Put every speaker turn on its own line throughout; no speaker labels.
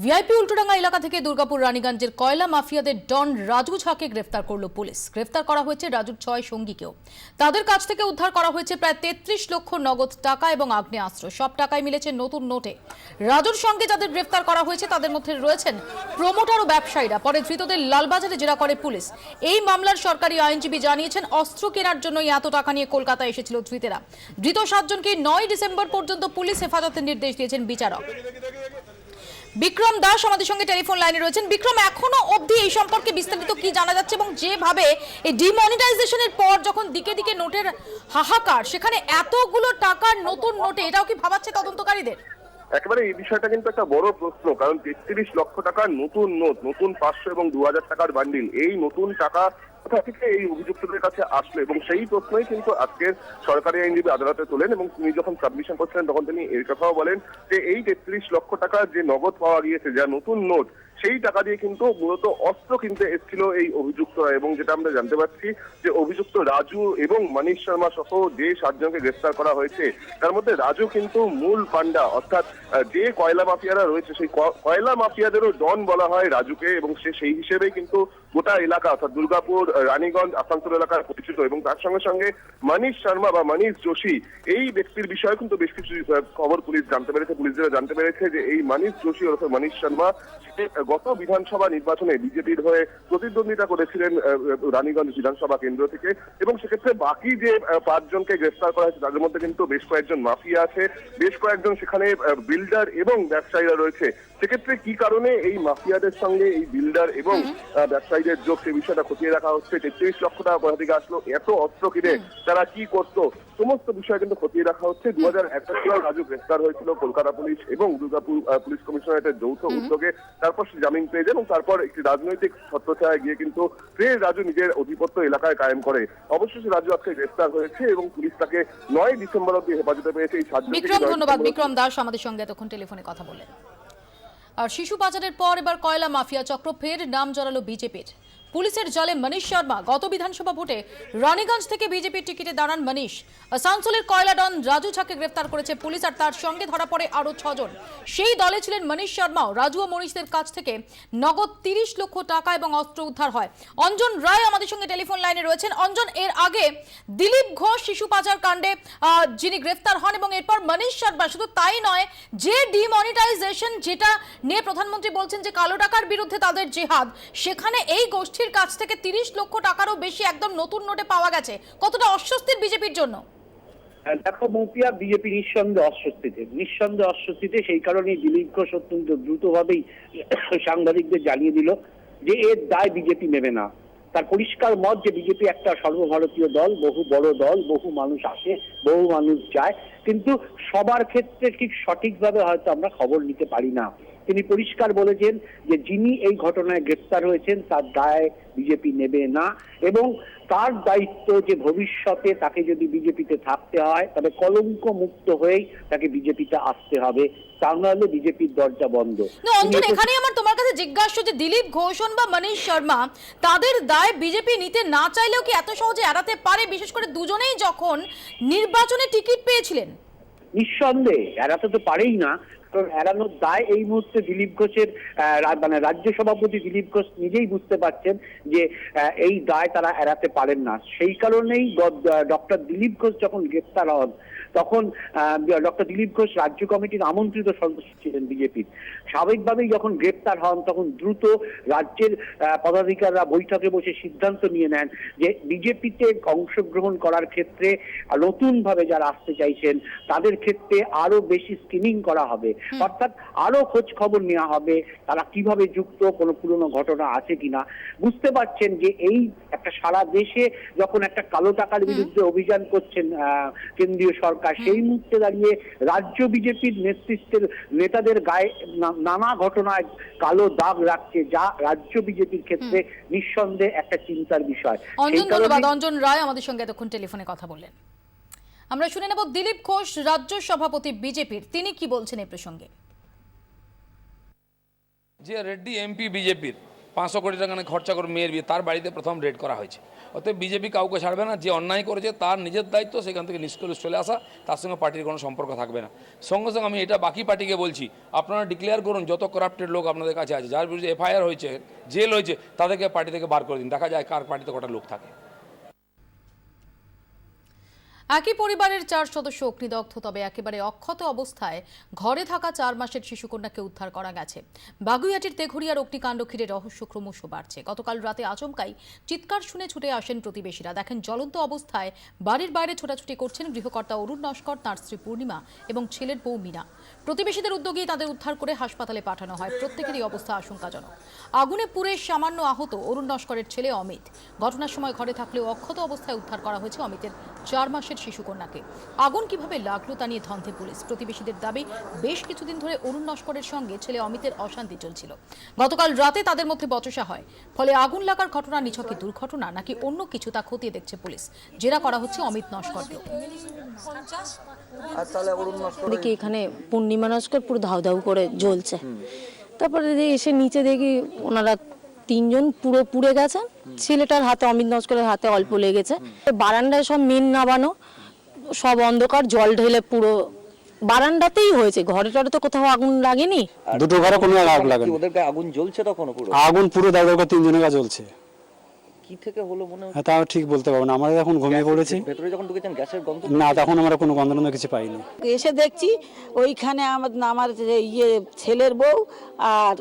VIP Ultadanga এলাকা থেকে দুর্গাপুর রানীগঞ্জের কয়লা মাফিয়াদের ডন রাজু ঝাকে গ্রেফতার করলো পুলিশ। গ্রেফতার করা হয়েছে রাজুর 6 সঙ্গীকেও। তাদের কাছ থেকে উদ্ধার করা হয়েছে প্রায় 33 লক্ষ নগদ টাকা এবং আগ্নেয়াস্ত্র। সব টাকাই মিলেছে নতুন নোটে। রাজুর সঙ্গে যাদের গ্রেফতার করা হয়েছে তাদের মধ্যে রয়েছেন প্রমোটার ও ব্যবসায়ীরা। পরে ধৃতদের লালবাজারে জেরা করে পুলিশ। এই মামলার সরকারি আইনজীবী জানিয়েছেন অস্ত্র কেনার জন্যই এত টাকা নিয়ে কলকাতায় এসেছিল ধৃতেরা। ধৃত 7 জনকে 9 ডিসেম্বর পর্যন্ত পুলিশ হেফাজতের নির্দেশ দিয়েছেন বিচারক। বিক্রম দাস আমাদের সঙ্গে টেলিফোন লাইনে রয়েছেন। বিক্রম, এখনো অবধি এই সম্পর্কে বিস্তারিত কি জানা যাচ্ছে এবং যেভাবে এই ডিমনিটাইজেশনের পর যখন দিকে দিকে নোটের হাহাকার, সেখানে এতগুলো টাকার নতুন নোটে, এটাও কি ভাবাচ্ছে তদন্তকারীদের?
একেবারে এই বিষয়টা কিন্তু একটা বড় প্রশ্ন, কারণ 33 লক্ষ টাকার নতুন নোট, নতুন 500 এবং 2000 টাকার বান্ডিল, এই নতুন টাকা কোথা থেকে এই অভিযুক্তদের কাছে আসলো, এবং সেই প্রশ্নই কিন্তু আজকের সরকারি আইনজীবী আদালতে তোলেন। এবং তিনি যখন সাবমিশন করছিলেন তখন তিনি এর কথাও বলেন যে এই 33 লক্ষ টাকা যে নগদ পাওয়া গিয়েছে, যা নতুন নোট, সেই টাকা দিয়ে কিন্তু মূলত অস্ত্র কিনতে এসেছিল এই অভিযুক্তরা। এবং যেটা আমরা জানতে পারছি যে অভিযুক্ত রাজু এবং মনীষ শর্মা সহ যে 7 জনকে গ্রেফতার করা হয়েছে, তার মধ্যে রাজু কিন্তু মূল পান্ডা, অর্থাৎ যে কয়লা মাফিয়ারা রয়েছে সেই কয়লা মাফিয়াদেরও ডন বলা হয় রাজুকে, এবং সে সেই হিসেবেই কিন্তু গোটা এলাকা অর্থাৎ দুর্গাপুর, রানীগঞ্জ, আসানসোল এলাকার পরিচিত। এবং তার সঙ্গে সঙ্গে মনীষ শর্মা বা মনীষ যোশী, এই ব্যক্তির বিষয়ে কিন্তু বেশ কিছু খবর পুলিশ জানতে পেরেছে। পুলিশরা জানতে পেরেছে যে এই মনীষ যোশী ওরফে মনীষ শর্মা গত বিধানসভা নির্বাচনে বিজেপির হয়ে প্রতিদ্বন্দ্বিতা করেছিলেন রানীগঞ্জ বিধানসভা কেন্দ্র থেকে, এবং সেক্ষেত্রে বাকি যে 5 জনকে গ্রেফতার করা হয়েছে তাদের মধ্যে কিন্তু বেশ কয়েকজন মাফিয়া আছে, বেশ কয়েকজন সেখানে বিল্ডার এবং ব্যবসায়ীরা রয়েছে। সেক্ষেত্রে কি কারণে এই মাফিয়াদের সঙ্গে এই বিল্ডার এবং ব্যবসায়ীদের যোগ, সে বিষয়টা খতিয়ে রাখা হচ্ছে। 33 লক্ষ টাকা কোথা থেকে আসলো, এত অস্ত্র কিনে তারা কি করতো, সমস্ত বিষয় কিন্তু খতিয়ে রাখা হচ্ছে। 2001 সালে রাজু গ্রেফতার হয়েছিল কলকাতা পুলিশ এবং দুর্গাপুর পুলিশ কমিশনারেটের যৌথ উদ্যোগে। তারপর সে জামিন পেয়ে যায় এবং তারপর একটি রাজনৈতিক ছত্রছায়ায় গিয়ে কিন্তু ফের রাজু নিজের আধিপত্য এলাকায় কায়েম করে। অবশেষে রাজু আজকে গ্রেফতার হয়েছে এবং পুলিশ তাকে 9 ডিসেম্বর অবধি হেফাজতে পেয়েছে। এই 7 জন।
বিক্রম, ধন্যবাদ। বিক্রম দাস আমাদের সঙ্গে এতক্ষণ টেলিফোনে কথা বললেন। আর শিশু পাচারের পর এবার কয়লা মাফিয়া চক্র ফের নাম জড়ালো বিজেপির। পুলিশের জালে মনীষ শর্মা। গত বিধানসভা ভোটে রানীগঞ্জ থেকে বিজেপির টিকিটে দাঁড়ান মনীষ। আসানসোলের কয়লা ডন রাজু ঝাকে গ্রেফতার করেছে পুলিশ, আর তার সঙ্গে ধরা পড়ে আরো 6 জন। সেই দলে ছিলেন মনীষ শর্মাও। রাজু ও মনীষদের কাছ থেকে নগদ 30 লক্ষ টাকা এবং অস্ত্র উদ্ধার হয়। অঞ্জন রায় আমাদের সঙ্গে টেলিফোন লাইনে রয়েছেন। অঞ্জন, এর আগে দিলীপ ঘোষ শিশু পাচার কাণ্ডে যিনি গ্রেফতার হন, এবং এরপর মনীষ শর্মা। শুধু তাই নয়, যে ডিমনিটাইজেশন যেটা নিয়ে প্রধানমন্ত্রী বলছেন যে কালো টাকার বিরুদ্ধে তাদের জেহাদ, সেখানে এই গোষ্ঠীর কাছ থেকে 30 লক্ষ টাকারও বেশি একদম নতুন নোটে পাওয়া গেছে। কতটা অস্বস্তির বিজেপির জন্য?
দেখো মৌপিয়া, বিজেপি নিঃসন্দেহে অস্বস্তিতে। সেই কারণেই দিলীপ ঘোষ অত্যন্ত দ্রুতভাবেই সাংবাদিকদের জানিয়ে দিল যে এর দায় বিজেপি নেবে না। তার পরিষ্কার মত যে বিজেপি একটা সর্বভারতীয় দল, বহু বড় দল, বহু মানুষ আসে, বহু মানুষ যায়, কিন্তু সবার ক্ষেত্রে ঠিক সঠিকভাবে হয়তো আমরা খবর নিতে পারি না। তিনি পরিষ্কার বলেছেন যে যিনি এই ঘটনায় গ্রেফতার হয়েছেন তার দায় বিজেপি নেবে না, এবং তার দায়িত্ব যে ভবিষ্যতে তাকে যদি বিজেপিতে থাকতে হয় তবে কলঙ্ক মুক্ত হয়েই তাকে বিজেপিতে আসতে হবে, তা নাহলে বিজেপির দরজা বন্ধ।
অঞ্জন, এখানে আমার তোমার কাছে জিজ্ঞাসা যে দিলীপ ঘোষণ বা মনীষ শর্মা, তাদের দায় বিজেপি নিতে না চাইলেও কি এত সহজে এড়াতে পারে, বিশেষ করে দুজনেই যখন নির্বাচনে টিকিট পেয়েছিলেন?
নিঃসন্দেহে এড়াতে তো পারেই না, কারণ এড়ানোর দায় এই মুহূর্তে দিলীপ ঘোষের, মানে রাজ্য সভাপতি দিলীপ ঘোষ নিজেই বুঝতে পারছেন যে এই দায় তারা এড়াতে পারেন না। সেই কারণেই ডক্টর দিলীপ ঘোষ যখন গ্রেপ্তার হন তখন ডক্টর দিলীপ ঘোষ রাজ্য কমিটির আমন্ত্রিত সদস্য ছিলেন বিজেপির। স্বাভাবিকভাবেই যখন গ্রেপ্তার হন তখন দ্রুত রাজ্যের পদাধিকাররা বৈঠকে বসে সিদ্ধান্ত নিয়ে নেন যে বিজেপিতে অংশগ্রহণ করার ক্ষেত্রে নতুনভাবে যারা আসতে চাইছেন তাদের ক্ষেত্রে আরো বেশি স্ক্রিনিং করা হবে, অর্থাৎ আরো খোঁজ খবর নেওয়া হবে তারা কিভাবে যুক্ত, কোনো পুরনো ঘটনা আছে কিনা। বুঝতে পারছেন যে এই একটা সারা দেশে যখন একটা কালো টাকার বিরুদ্ধে অভিযান করছেন কেন্দ্রীয় সরকার, সেই মুহূর্তে দাঁড়িয়ে রাজ্য বিজেপির নেতৃত্বের নেতাদের গায়ে নানা ঘটনায় কালো দাগ রাখছে, যা রাজ্য বিজেপির ক্ষেত্রে নিঃসন্দেহে একটা চিন্তার বিষয়।
অঞ্জন রায় আমাদের সঙ্গে এতক্ষণ টেলিফোনে কথা বললেন। আমরা শুনে নেব দিলীপ ঘোষ, রাজ্য সভাপতি বিজেপির, তিনি কি বলছেন এই প্রসঙ্গে।
যে রেড্ডি এমপি বিজেপির 500 কোটি টাকা খরচা করে মেয়ের বিয়ে, তার বাড়িতে প্রথম রেড করা হয়েছে। অতএব বিজেপি কাউকে ছাড়বে না, যে অন্যায় করেছে তার নিজের দায়িত্ব সেখান থেকে নিষ্কলুষ চলে আসা, তার সঙ্গে পার্টির কোনো সম্পর্ক থাকবে না। সঙ্গে সঙ্গে আমি এটা বাকি পার্টিকে বলছি, আপনারা ডিক্লেয়ার করুন যত করাপ্টেড লোক আপনাদের কাছে আছে, যার বিরুদ্ধে এফআইআর হয়েছে, জেল হয়েছে, তাদেরকে পার্টি থেকে বার করে দিন, দেখা যায় কার পার্টিতে কটা লোক থাকে।
একই পরিবারের 4 সদস্য অগ্নিদগ্ধ, তবে একেবারে অক্ষত অবস্থায় ঘরে থাকা 4 মাসের শিশুকন্যাকে উদ্ধার করা গেছে। বাগুইয়াটির তেঘরিয়ার অগ্নিকাণ্ড ঘিরে রহস্য ক্রমশ বাড়ছে। গতকাল রাতে আচমকাই চিৎকার শুনে ছুটে আসেন প্রতিবেশীরা। দেখেন জ্বলন্ত অবস্থায় বাড়ির বাইরে ছোটাছুটি করছেন গৃহকর্তা অরুণ নস্কর, তাঁর স্ত্রী পূর্ণিমা এবং ছেলের বউ মিনা। প্রতিবেশীদের উদ্যোগে তাদের উদ্ধার করে হাসপাতালে পাঠানো হয়। প্রত্যেকেরই অবস্থা আশঙ্কাজনক। আগুনে পুড়ে সামান্য আহত অরুণ নস্করের ছেলে অমিত। ঘটনার সময় ঘরে থাকলেও অক্ষত অবস্থায় উদ্ধার করা হয়েছে অমিতের 4 মাসের শিশুকন্যাকে। আগুন কিভাবে লাগলো তা নিয়ে ধন্তে পুলিশ। প্রতিবেশীদের দাবি, বেশ কিছুদিন ধরে অরুণ নস্করের সঙ্গে ছেলে অমিতের অশান্তি চলছিল। গতকাল রাতে তাদের মধ্যে বচসা হয়, ফলে আগুন লাগার ঘটনা নিছকে দুর্ঘটনা নাকি অন্য কিছু তা খতিয়ে দেখছে পুলিশ। জেরা করা হচ্ছে অমিত নস্করকেও।
দেখি এখানে পূর্ণিমা নস্কর পুরো ধাউ ধাউ করে জ্বলছে। তারপরে এসে নিচে দেখি ওনারা 3 জন পুরো পুড়ে গেছে। ছেলেটার হাতে, অমিত নস্করের হাতে অল্প লেগেছে। বারান্দায় সব মেন নামানো, সব অন্ধকার, জল ঢেলে পুরো বারান্দাতেই হয়েছে। ঘরে টরে তো কোথাও আগুন লাগেনি।
দুটো ঘরে কোনো আগুন লাগেনি।
ওদের গায়ে আগুন জ্বলছে তখন পুরো?
আগুন পুরো দাদা 3 জনের কাছে জ্বলছে।
কি থেকে হলো মনে হচ্ছে?
হ্যাঁ, তা ঠিক বলতে পারবো না, আমরা এখন ঘুমিয়ে পড়েছি।
ভেতরে যখন ঢুকেছেন গ্যাসের গন্ধ?
না, তখন আমরা কোনো গন্ধ কিছু পাইনি।
এসে দেখছি ওইখানে আমার ছেলের বউ আর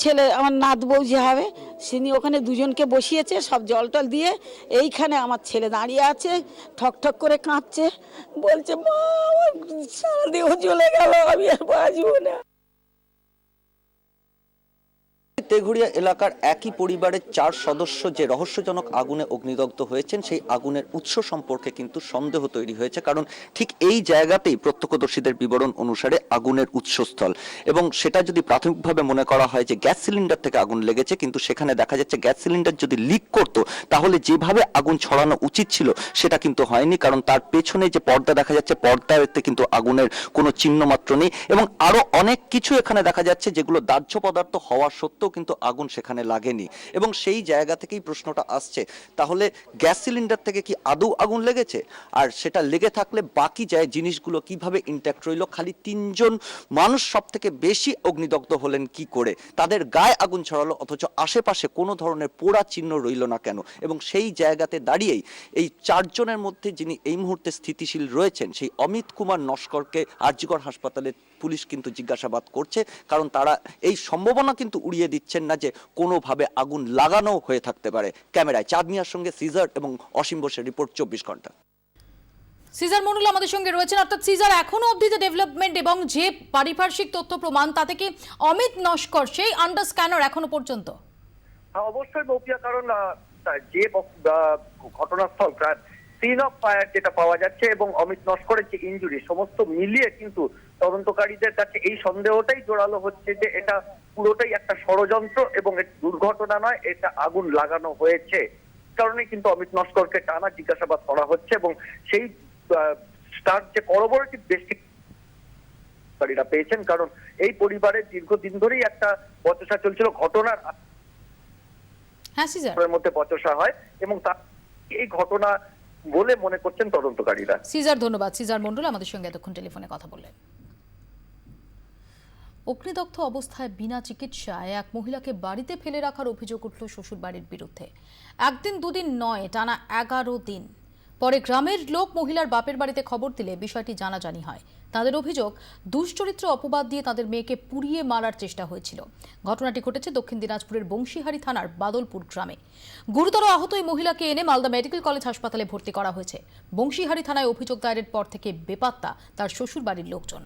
ছেলে আমার নাত বউ যে হবে, তিনি ওখানে দুজনকে বসিয়েছে, সব জল টল দিয়ে। এইখানে আমার ছেলে দাঁড়িয়ে আছে, ঠক ঠক করে কাঁদছে, বলছে মা আমার সারা দেহ জ্বলে গেল, আমি আর বাঁচবো না।
তেঘরিয়া এলাকার একই পরিবারের 4 সদস্য যে রহস্যজনক আগুনে অগ্নিদগ্ধ হয়েছেন, সেই আগুনের উৎস সম্পর্কে কিন্তু সন্দেহ তৈরি হয়েছে। কারণ ঠিক এই জায়গাতেই প্রত্যক্ষদর্শীদের বিবরণ অনুসারে আগুনের উৎসস্থল, এবং সেটা যদি প্রাথমিকভাবে মনে করা হয় যে গ্যাস সিলিন্ডার থেকে আগুন লেগেছে, কিন্তু সেখানে দেখা যাচ্ছে গ্যাস সিলিন্ডার যদি লিক করতো তাহলে যেভাবে আগুন ছড়ানো উচিত ছিল সেটা কিন্তু হয়নি। কারণ তার পেছনে যে পর্দা দেখা যাচ্ছে, পর্দাতে কিন্তু আগুনের কোনো চিহ্ন মাত্র নেই, এবং আরো অনেক কিছু এখানে দেখা যাচ্ছে যেগুলো দাহ্য পদার্থ হওয়া সত্ত্বেও কিন্তু আগুন সেখানে লাগেনি। এবং সেই জায়গা থেকেই প্রশ্নটা আসছে, তাহলে গ্যাস সিলিন্ডার থেকে কি আদৌ আগুন লেগেছে? আর সেটা লেগে থাকলে বাকি যায় জিনিসগুলো কিভাবে ইন্ট্যাক্ট রইল? খালি 3 জন মানুষ সব থেকে বেশি অগ্নিদগ্ধ হলেন কি করে? তাদের গায়ে আগুন ছড়ালো অথচ আশেপাশে কোনো ধরনের পোড়া চিহ্ন রইল না কেন? এবং সেই জায়গাতে দাঁড়িয়েই এই 4 জনের মধ্যে যিনি এই মুহূর্তে স্থিতিশীল রয়েছেন, সেই অমিত কুমার নস্করকে আরজিকর হাসপাতালে পুলিশ কিন্তু জিজ্ঞাসাবাদ করছে। কারণ তারা এই সম্ভাবনা কিন্তু উড়িয়ে দিচ্ছেন না যে কোনোভাবে আগুন লাগানো হয়ে থাকতে পারে। ক্যামেরায় চাঁদ মিয়ার সঙ্গে সিজার এবং অসীম বোসের রিপোর্ট, 24 ঘন্টা।
সিজার মন্ডল আমাদের সঙ্গে রয়েছেন। অর্থাৎ সিজার, এখনো অবধি যে ডেভেলপমেন্ট এবং যে পারিপার্শ্বিক তথ্য প্রমাণ, তাতে কি অমিত নস্কর সেই আন্ডার স্ক্যানার এখনো পর্যন্ত?
অবশ্যই মৌপিয়া, কারণ যে ঘটনাস্থল সিন অফ ফায়ার যেটা পাওয়া যাচ্ছে এবং অমিত নস্করের যে ইনজুরি, সমস্ত মিলিয়ে কিন্তু তদন্তকারীদের কাছে এই সন্দেহটাই জোরালো হচ্ছে যে এটা পুরোটাই একটা ষড়যন্ত্র এবং দুর্ঘটনা নয়, এটা আগুন লাগানো হয়েছে। কারণে কিন্তু অমিত নস্করকে টানা জিজ্ঞাসাবাদ করা হচ্ছে এবং সেই তার যে করবোরেটিভ বেসিকরা পেয়েছেন। কারণ এই পরিবারের দীর্ঘদিন ধরেই একটা বচসা চলছিল, ঘটনার মধ্যে বচসা হয় এবং তার এই ঘটনা বলে মনে করছেন তদন্তকারীরা।
সিজার, ধন্যবাদ। সিজার মন্ডল আমাদের সঙ্গে এতক্ষণ টেলিফোনে কথা বললেন। অগ্নিদগ্ধ অবস্থায় বিনা চিকিৎসায় এক মহিলাকে বাড়িতে ফেলে রাখার অভিযোগ উঠল শ্বশুর বাড়ির বিরুদ্ধে। 1 দিন 2 দিন নয়, টানা 11 দিন পরে গ্রামের লোক মহিলার বাপের বাড়িতে খবর দিলে বিষয়টি জানাজানি হয়। তাদের অভিযোগ, দুশ্চরিত্র অপবাদ দিয়ে তাদের মেয়েকে পুড়িয়ে মারার চেষ্টা হয়েছিল। ঘটনাটি ঘটেছে দক্ষিণ দিনাজপুরের বংশীহারি থানার বাদলপুর গ্রামে। গুরুতর আহত এই মহিলাকে এনে মালদা মেডিকেল কলেজ হাসপাতালে ভর্তি করা হয়েছে। বংশীহারি থানায় অভিযোগ দায়েরের পর থেকে বেপাত্তা তার শ্বশুর বাড়ির লোকজন।